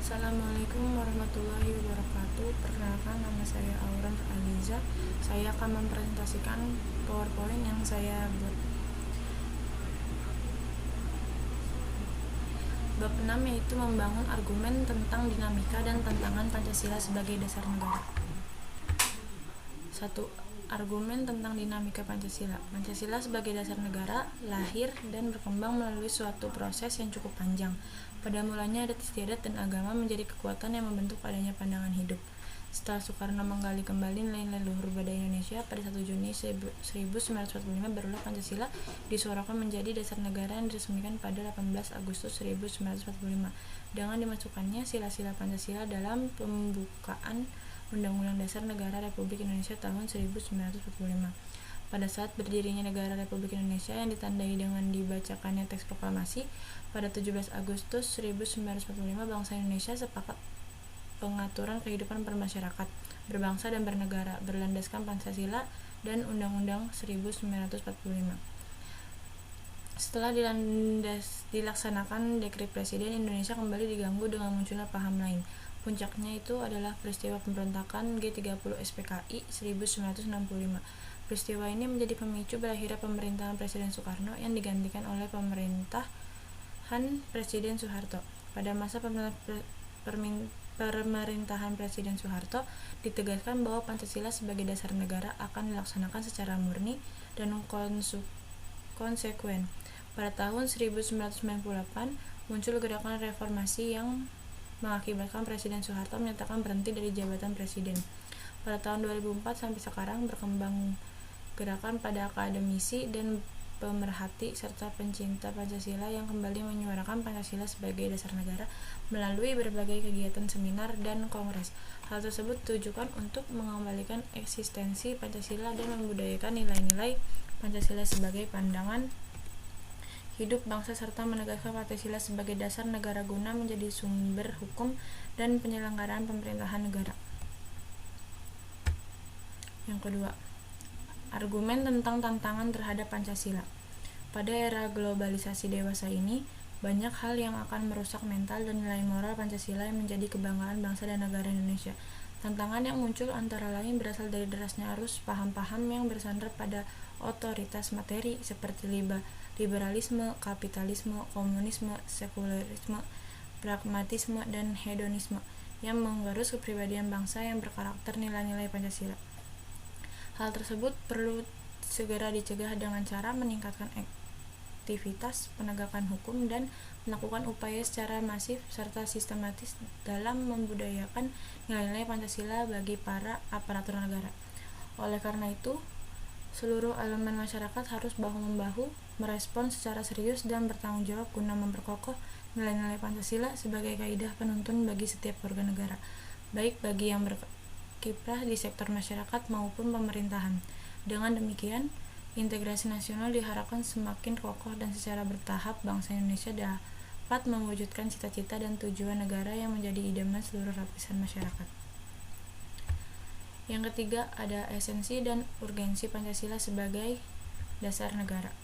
Assalamualaikum warahmatullahi wabarakatuh. Perkenalkan, nama saya Auran Aliza. Saya akan mempresentasikan PowerPoint yang saya buat. Bab 6 yaitu membangun argumen tentang dinamika dan tantangan Pancasila sebagai dasar negara. 1. Argumen tentang dinamika Pancasila. Pancasila sebagai dasar negara lahir dan berkembang melalui suatu proses yang cukup panjang. Pada mulanya adat istiadat dan agama menjadi kekuatan yang membentuk adanya pandangan hidup. Setelah Soekarno menggali kembali nilai-nilai luhur budaya Indonesia, pada 1 Juni 1945 barulah Pancasila disuarakan menjadi dasar negara yang diresmikan pada 18 Agustus 1945 dengan dimasukkannya sila-sila Pancasila dalam pembukaan Undang-Undang Dasar Negara Republik Indonesia tahun 1945. Pada saat berdirinya Negara Republik Indonesia yang ditandai dengan dibacakannya teks proklamasi, pada 17 Agustus 1945 bangsa Indonesia sepakat pengaturan kehidupan bermasyarakat, berbangsa dan bernegara berlandaskan Pancasila dan Undang-Undang 1945. Setelah dilaksanakan dekret presiden, Indonesia kembali diganggu dengan munculnya paham lain. Puncaknya itu adalah peristiwa pemberontakan G30 SPKI 1965. Peristiwa ini menjadi pemicu berakhirnya pemerintahan Presiden Soekarno yang digantikan oleh pemerintahan Presiden Soeharto. Pada masa pemerintahan Presiden Soeharto ditegaskan bahwa Pancasila sebagai dasar negara akan dilaksanakan secara murni dan konsekuen. Pada tahun 1998 muncul gerakan reformasi yang mengakibatkan Presiden Soeharto menyatakan berhenti dari jabatan presiden. Pada tahun 2004 sampai sekarang berkembang gerakan pada akademisi dan pemerhati serta pencinta Pancasila yang kembali menyuarakan Pancasila sebagai dasar negara melalui berbagai kegiatan seminar dan kongres. Hal tersebut ditujukan untuk mengembalikan eksistensi Pancasila dan membudayakan nilai-nilai Pancasila sebagai pandangan hidup bangsa serta menegaskan Pancasila sebagai dasar negara guna menjadi sumber hukum dan penyelenggaraan pemerintahan negara. Yang kedua, argumen tentang tantangan terhadap Pancasila. Pada era globalisasi dewasa ini, banyak hal yang akan merusak mental dan nilai moral Pancasila yang menjadi kebanggaan bangsa dan negara Indonesia. Tantangan yang muncul antara lain berasal dari derasnya arus paham-paham yang bersandar pada otoritas materi seperti liberalisme, kapitalisme, komunisme, sekularisme, pragmatisme, dan hedonisme yang menggerus kepribadian bangsa yang berkarakter nilai-nilai Pancasila. Hal tersebut perlu segera dicegah dengan cara meningkatkan aktivitas penegakan hukum dan melakukan upaya secara masif serta sistematis dalam membudayakan nilai-nilai Pancasila bagi para aparatur negara. Oleh karena itu, seluruh elemen masyarakat harus bahu-membahu merespon secara serius dan bertanggung jawab guna memperkokoh nilai-nilai Pancasila sebagai kaidah penuntun bagi setiap warga negara, baik bagi yang berkiprah di sektor masyarakat maupun pemerintahan. Dengan demikian, integrasi nasional diharapkan semakin kokoh dan secara bertahap bangsa Indonesia dapat mewujudkan cita-cita dan tujuan negara yang menjadi idaman seluruh lapisan masyarakat. Yang ketiga, ada esensi dan urgensi Pancasila sebagai dasar negara.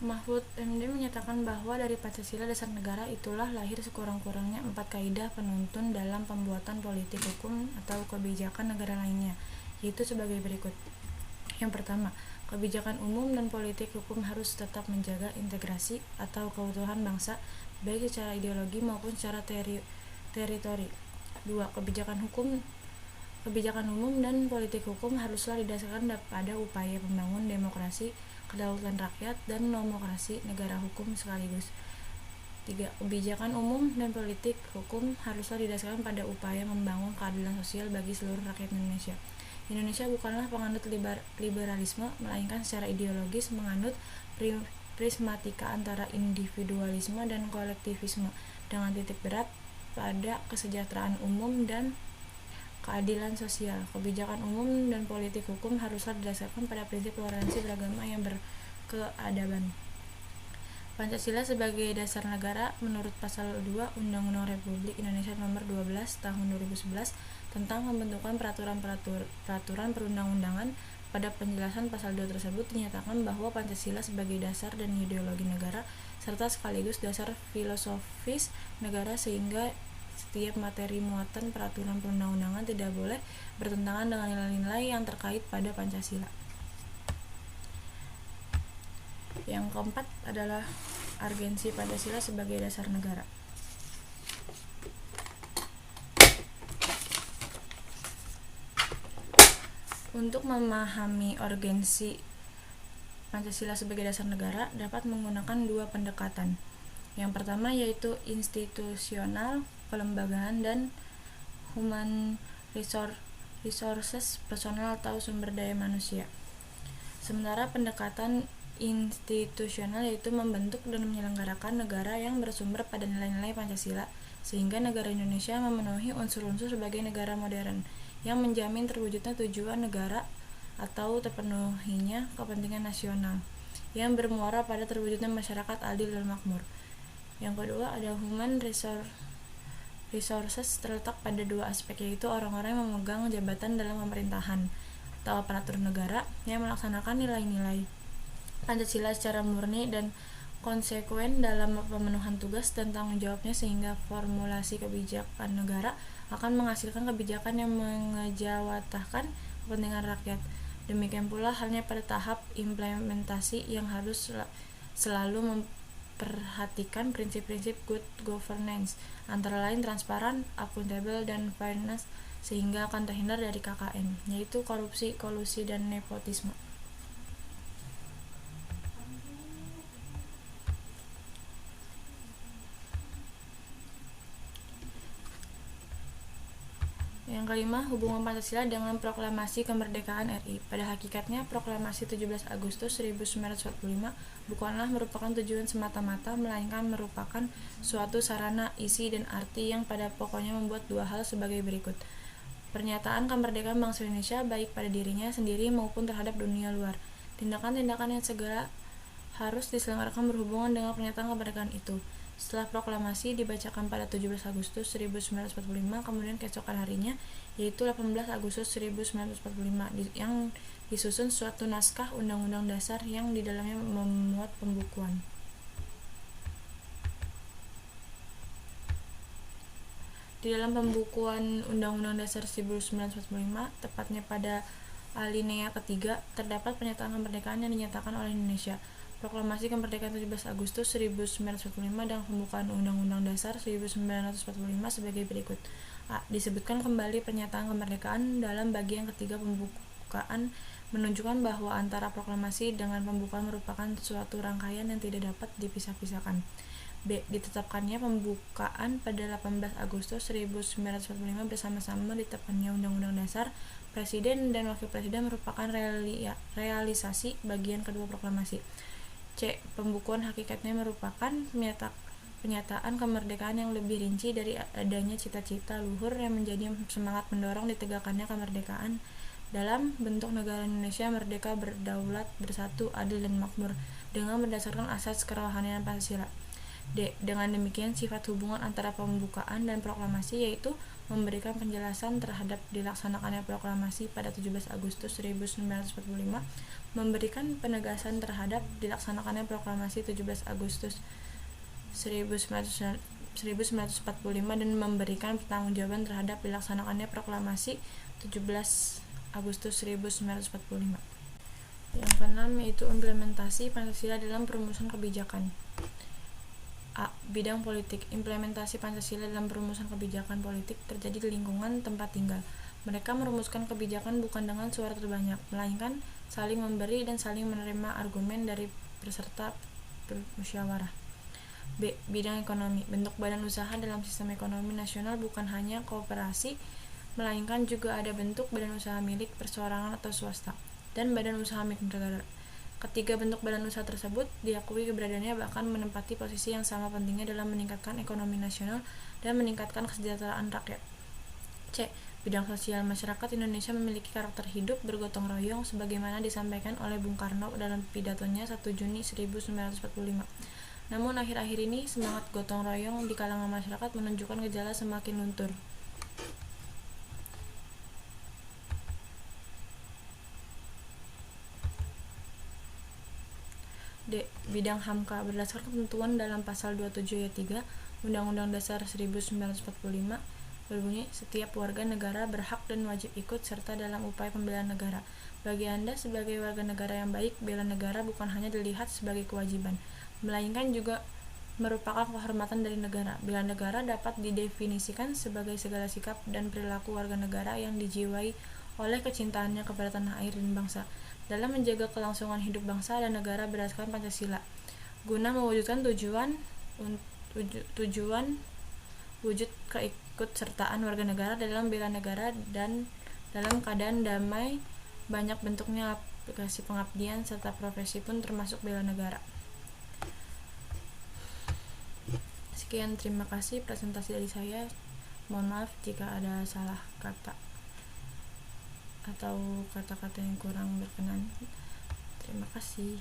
Mahfud MD menyatakan bahwa dari Pancasila dasar negara itulah lahir sekurang-kurangnya 4 kaidah penuntun dalam pembuatan politik hukum atau kebijakan negara lainnya, yaitu sebagai berikut. Yang pertama, kebijakan umum dan politik hukum harus tetap menjaga integrasi atau keutuhan bangsa baik secara ideologi maupun secara teritori. 2. Kebijakan umum dan politik hukum haruslah didasarkan pada upaya membangun demokrasi, kedaulatan rakyat, dan demokrasi negara hukum sekaligus. 3. Kebijakan umum dan politik hukum haruslah didasarkan pada upaya membangun keadilan sosial bagi seluruh rakyat Indonesia. Indonesia bukanlah penganut liberalisme, melainkan secara ideologis menganut prismatika antara individualisme dan kolektivisme dengan titik berat pada kesejahteraan umum dan keadilan sosial. Kebijakan umum dan politik hukum haruslah didasarkan pada prinsip toleransi beragama yang berkeadaban. Pancasila sebagai dasar negara menurut Pasal 2 Undang-Undang Republik Indonesia Nomor 12 Tahun 2011 tentang pembentukan peraturan perundang-undangan. Pada penjelasan Pasal 2 tersebut dinyatakan bahwa Pancasila sebagai dasar dan ideologi negara serta sekaligus dasar filosofis negara, sehingga setiap materi muatan peraturan perundang-undangan tidak boleh bertentangan dengan nilai-nilai yang terkait pada Pancasila. Yang keempat adalah urgensi Pancasila sebagai dasar negara. Untuk memahami urgensi Pancasila sebagai dasar negara dapat menggunakan dua pendekatan. Yang pertama yaitu institusional, kelembagaan, dan human resources, personal atau sumber daya manusia. Sementara pendekatan institusional yaitu membentuk dan menyelenggarakan negara yang bersumber pada nilai-nilai Pancasila, sehingga negara Indonesia memenuhi unsur-unsur sebagai negara modern yang menjamin terwujudnya tujuan negara atau terpenuhinya kepentingan nasional yang bermuara pada terwujudnya masyarakat adil dan makmur. Yang kedua ada human resources, terletak pada dua aspek, yaitu orang-orang yang memegang jabatan dalam pemerintahan atau aparatur negara yang melaksanakan nilai-nilai Pancasila secara murni dan konsekuen dalam pemenuhan tugas dan tanggung jawabnya, sehingga formulasi kebijakan negara akan menghasilkan kebijakan yang mengejawantahkan kepentingan rakyat. Demikian pula halnya pada tahap implementasi yang harus selalu memperhatikan prinsip-prinsip good governance, antara lain transparan, akuntabel, dan fairness, sehingga akan terhindar dari KKN, yaitu korupsi, kolusi, dan nepotisme. Yang kelima, hubungan Pancasila dengan Proklamasi Kemerdekaan RI. Pada hakikatnya, Proklamasi 17 Agustus 1945 bukanlah merupakan tujuan semata-mata, melainkan merupakan suatu sarana, isi, dan arti yang pada pokoknya membuat dua hal sebagai berikut. Pernyataan kemerdekaan bangsa Indonesia baik pada dirinya sendiri maupun terhadap dunia luar. Tindakan-tindakan yang segera harus diselenggarakan berhubungan dengan pernyataan kemerdekaan itu. Setelah proklamasi dibacakan pada 17 Agustus 1945, kemudian keesokan harinya, yaitu 18 Agustus 1945, yang disusun suatu naskah Undang-Undang Dasar yang di dalamnya memuat pembukuan. Di dalam pembukuan Undang-Undang Dasar 1945, tepatnya pada alinea ketiga, terdapat pernyataan kemerdekaan yang dinyatakan oleh Indonesia. Proklamasi Kemerdekaan 17 Agustus 1945 dan pembukaan Undang-Undang Dasar 1945 sebagai berikut. A. Disebutkan kembali pernyataan kemerdekaan dalam bagian ketiga pembukaan, menunjukkan bahwa antara proklamasi dengan pembukaan merupakan suatu rangkaian yang tidak dapat dipisah-pisahkan. B. Ditetapkannya pembukaan pada 18 Agustus 1945 bersama-sama ditetapkannya Undang-Undang Dasar. Presiden dan Wakil Presiden merupakan realisasi bagian kedua proklamasi. C. Pembukuan hakikatnya merupakan pernyataan kemerdekaan yang lebih rinci dari adanya cita-cita luhur yang menjadi semangat mendorong ditegakkannya kemerdekaan dalam bentuk negara Indonesia merdeka, berdaulat, bersatu, adil, dan makmur dengan berdasarkan asas kerohanian Pancasila. D. Dengan demikian sifat hubungan antara pembukaan dan proklamasi yaitu memberikan penjelasan terhadap dilaksanakannya proklamasi pada 17 Agustus 1945, memberikan penegasan terhadap dilaksanakannya proklamasi 17 Agustus 1945 dan memberikan pertanggungjawaban terhadap dilaksanakannya proklamasi 17 Agustus 1945. Yang keenam yaitu implementasi Pancasila dalam perumusan kebijakan. A. Bidang politik. Implementasi Pancasila dalam perumusan kebijakan politik terjadi di lingkungan tempat tinggal. Mereka merumuskan kebijakan bukan dengan suara terbanyak, melainkan saling memberi dan saling menerima argumen dari peserta bermusyawarah. B. Bidang ekonomi. Bentuk badan usaha dalam sistem ekonomi nasional bukan hanya koperasi, melainkan juga ada bentuk badan usaha milik perseorangan atau swasta dan badan usaha milik negara. Ketiga bentuk badan usaha tersebut diakui keberadaannya bahkan menempati posisi yang sama pentingnya dalam meningkatkan ekonomi nasional dan meningkatkan kesejahteraan rakyat. C. Bidang sosial masyarakat Indonesia memiliki karakter hidup bergotong royong sebagaimana disampaikan oleh Bung Karno dalam pidatonya 1 Juni 1945. Namun akhir-akhir ini semangat gotong royong di kalangan masyarakat menunjukkan gejala semakin luntur. Bidang HAMKA berdasarkan ketentuan dalam pasal 27 ayat 3 Undang-Undang Dasar 1945 berbunyi, setiap warga negara berhak dan wajib ikut serta dalam upaya pembelaan negara. Bagi Anda sebagai warga negara yang baik, bela negara bukan hanya dilihat sebagai kewajiban, melainkan juga merupakan kehormatan dari negara. Bela negara dapat didefinisikan sebagai segala sikap dan perilaku warga negara yang dijiwai oleh kecintaannya kepada tanah air dan bangsa, dalam menjaga kelangsungan hidup bangsa dan negara berdasarkan Pancasila, guna mewujudkan tujuan wujud keikutsertaan warga negara dalam bela negara dan dalam keadaan damai. Banyak bentuknya aplikasi pengabdian serta profesi pun termasuk bela negara. Sekian, terima kasih presentasi dari saya. Mohon maaf jika ada salah kata atau kata-kata yang kurang berkenan. Terima kasih.